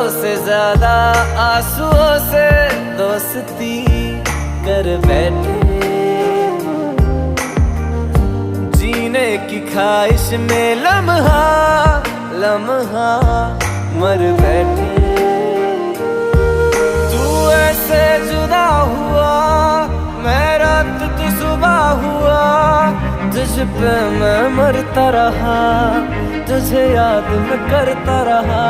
से ज्यादा आंसुओं से दोस्ती कर बैठे। जीने की ख्वाहिश में लम्हा लम्हा मर बैठे। तू ऐसे जुदा हुआ, मैं रात तू सुबह हुआ, तुझ पे मैं मरता रहा, तुझे याद मैं करता रहा।